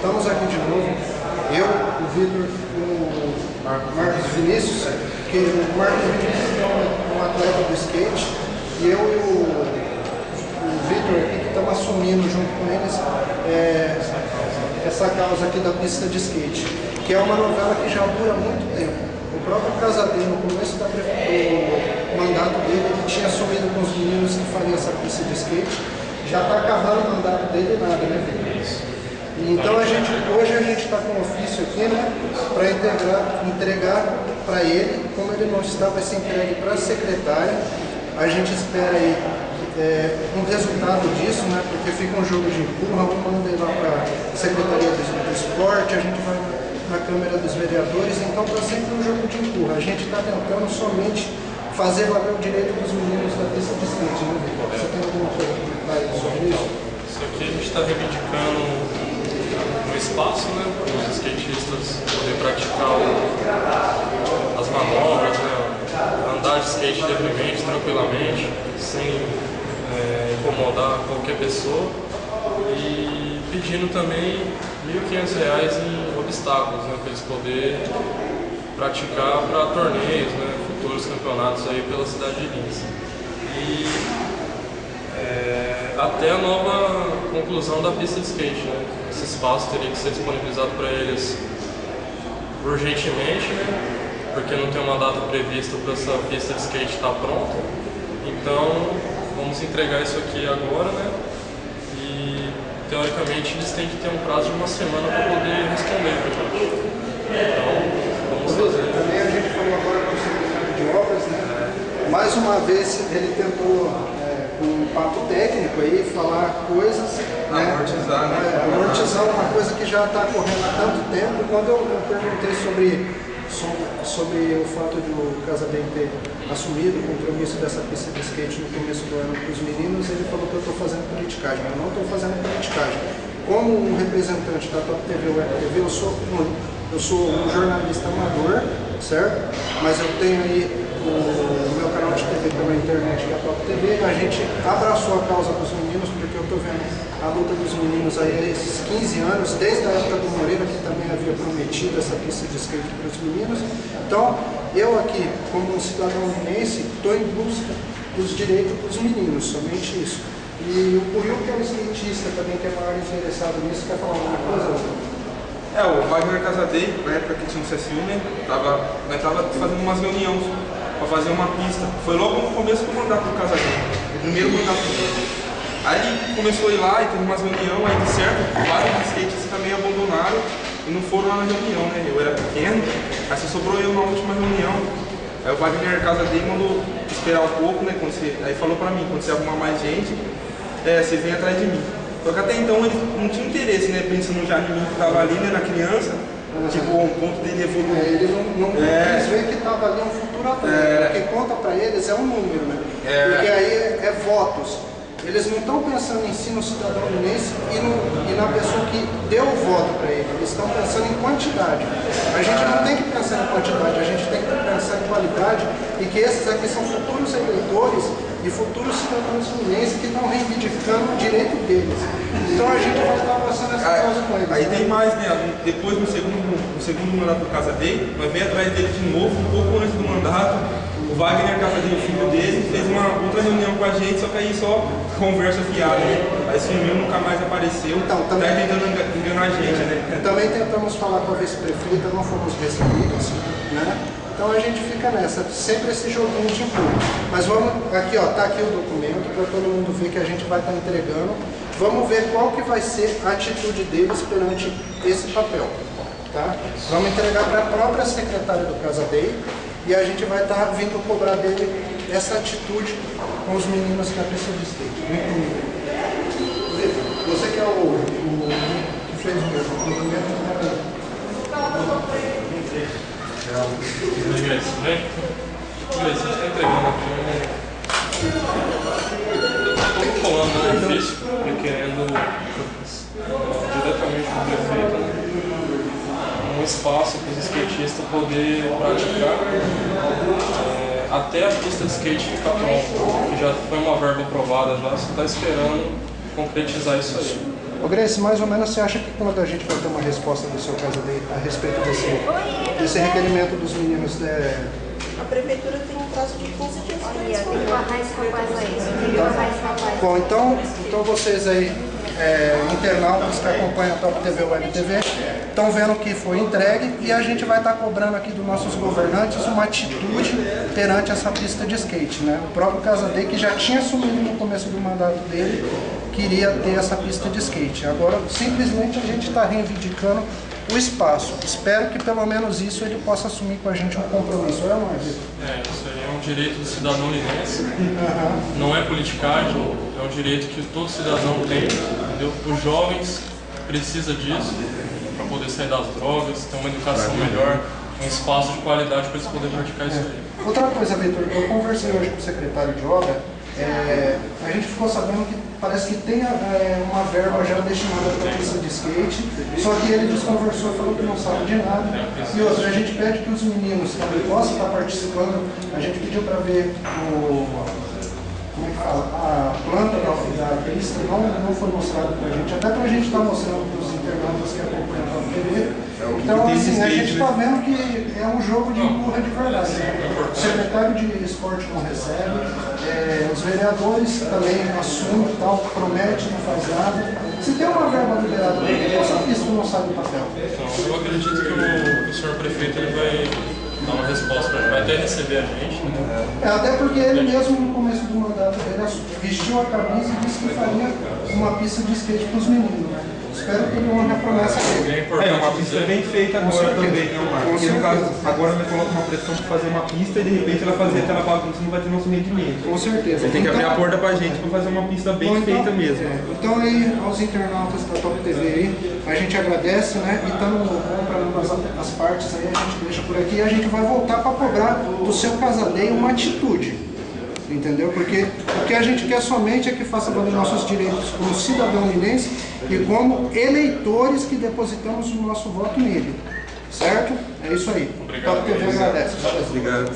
Estamos aqui de novo, eu, o Vitor, o Marcos Vinícius, que o Marcos Vinícius é um atleta do skate, e eu e o Vitor aqui que estamos assumindo junto com eles essa causa aqui da pista de skate, que é uma novela que já dura muito tempo. O próprio Casadei, no começo do mandato dele, ele tinha assumido com os meninos que fariam essa pista de skate. Já está acabando o mandato dele e nada, né, Vitor? Então hoje a gente está com um ofício aqui, né, para entregar para ele. Como ele não está, vai ser entregue para a secretária. A gente espera aí um resultado disso, né, porque fica um jogo de empurra, um manda ir lá para a Secretaria do Esporte, a gente vai na Câmara dos Vereadores, então está sempre um jogo de empurra. A gente está tentando somente fazer valer o direito dos meninos da pista de skate, né, Vitor? Você tem alguma coisa a comentar sobre isso? Isso aqui a gente está reivindicando um espaço, né, para os skatistas poderem praticar as manobras, né, andar de skate livremente, tranquilamente, sem incomodar qualquer pessoa, e pedindo também R$ 1.500 em obstáculos, né, para eles poderem praticar para torneios, né, futuros campeonatos aí pela cidade de Lins. E até a nova conclusão da pista de skate, né? Esse espaço teria que ser disponibilizado para eles urgentemente, né? Porque não tem uma data prevista para essa pista de skate estar pronta. Então vamos entregar isso aqui agora, né? E teoricamente eles têm que ter um prazo de uma semana para poder responder para a gente. Então vamos fazer. Também a gente falou agora com o secretário de obras, né? Mais uma vez ele tentou com um papo técnico aí, falar coisas, amortizar, né? Amortizar uma coisa que já está correndo há tanto tempo. Quando eu perguntei sobre o fato de o Casadei ter assumido o compromisso dessa pista de skate no começo do ano para os meninos, ele falou que eu estou fazendo politicagem. Eu não estou fazendo politicagem. Como um representante da Top TV Web TV, eu sou um jornalista amador, certo? Mas eu tenho aí o meu canal de TV pela internet, que é a Top TV. A gente abraçou a causa dos meninos, porque eu estou vendo a luta dos meninos aí há esses 15 anos, desde a época do Moreira, que também havia prometido essa pista de skate para os meninos. Então, eu aqui, como um cidadão linense, estou em busca dos direitos dos meninos, somente isso. E o Will, que é um skatista também, que é maior interessado nisso, quer falar alguma coisa? O Wagner Casadei, na época que tinha o CSU, né, nós tava fazendo umas reuniões para fazer uma pista. Foi logo no começo do mandato do Casadei, o primeiro mandato dele. Aí ele começou a ir lá e teve umas reuniões, aí de certo, vários skatistas também abandonaram e não foram lá na reunião, né? Eu era pequeno, aí só sobrou eu na última reunião. Aí o Wagner Casadei mandou esperar um pouco, né? Aí falou para mim, quando você arrumar mais gente, você vem atrás de mim. Só que até então ele não tinha interesse, né? Pensando já em mim que estava ali, né? Na criança, tipo, um ponto dele evoluir. Ele não quis ver que estava ali um futuro atleta. O que conta para eles é um número, né? Porque aí é votos. Eles não estão pensando em si no cidadão linense e na pessoa que deu o voto para ele. Eles estão pensando em quantidade. A gente não tem que pensar em quantidade, a gente tem que pensar em qualidade, e que esses aqui são futuros eleitores e futuros cidadãos linenses que estão reivindicando o direito deles. Então a gente vai estar passando essa causa com eles. Aí tem mais, né? Depois no segundo mandato do Casadei, nós veio atrás dele de novo, um pouco antes do mandato. O Wagner Casadei, o filho dele, fez uma outra reunião com a gente, só que aí só conversa fiada, né? Aí sumiu, nunca mais apareceu. Então, também, tá tentando enganar a gente, né? Também tentamos falar com a vice-prefeita, não fomos recebidos, né? Então a gente fica nessa, sempre esse joguinho de empurro. Mas vamos, aqui ó, tá aqui o documento para todo mundo ver que a gente vai estar entregando. Vamos ver qual que vai ser a atitude deles perante esse papel, tá? Vamos entregar para a própria secretária do Casadei e a gente vai estar vindo cobrar dele essa atitude com os meninos da pista de skate. Você que é o que fez o documento, né? Beleza, a gente está entregando aqui estou falando no ofício, requerendo diretamente do prefeito, né, um espaço para os skatistas poderem praticar até a pista de skate ficar pronta, que já foi uma verba aprovada, já você está esperando concretizar isso aí. Ô Grace, mais ou menos você acha que quando a gente vai ter uma resposta do seu caso a respeito desse requerimento dos meninos? A prefeitura tem um prazo de 15 dias para responder. Bom, então vocês aí, internautas que acompanham a Top TV Web TV, estão vendo que foi entregue e a gente vai estar cobrando aqui dos nossos governantes uma atitude perante essa pista de skate, né? O próprio Casadei, que já tinha assumido no começo do mandato dele, queria ter essa pista de skate. Agora, simplesmente a gente está reivindicando o espaço. Espero que pelo menos isso ele possa assumir com a gente um compromisso. Isso aí é um direito do cidadão linense, não é politicagem, é um direito que todo cidadão tem, entendeu? Os jovens precisam disso para poder sair das drogas, ter uma educação melhor, um espaço de qualidade para eles poderem praticar isso aí. Outra coisa, Vitor, eu conversei hoje com o secretário de obra, a gente ficou sabendo que parece que tem uma verba já destinada para a pista de skate, só que ele desconversou e falou que não sabe de nada. E outra, a gente pede que os meninos também possam estar participando. A gente pediu para ver a planta da pista, não foi mostrado para a gente, até para a gente estar mostrando para os internautas que acompanham a TV. Então, assim, a gente está vendo que é um jogo de empurra de verdade. O secretário de esporte não recebe, os vereadores também assumem e tal, promete, não faz nada. Se tem uma verba liberada, por que essa pista não sai do papel? Então, eu acredito que o senhor prefeito ele vai dar uma resposta para a gente, vai até receber a gente. Né? Até porque ele mesmo, no começo do mandato dele, vestiu a camisa e disse que faria uma pista de skate para os meninos. Né? Espero que ele honre a promessa dele. Uma pista bem feita agora também, né, Marcos? Porque no caso, agora vai colocar uma pressão para fazer uma pista e de repente ela fazer aquela bagunça não vai ter nosso rendimento. Com certeza. Ele tem que abrir a porta pra gente para fazer uma pista bem feita mesmo. Então aí, aos internautas da Top TV aí, a gente agradece, né? E estamos comprando as partes aí, a gente deixa por aqui e a gente vai voltar para cobrar do seu Casadei uma atitude. Entendeu? Porque o que a gente quer somente é que faça valer nossos direitos como cidadão linense e como eleitores que depositamos o nosso voto nele. Certo? É isso aí. Obrigado. Top TV agradece. Obrigado.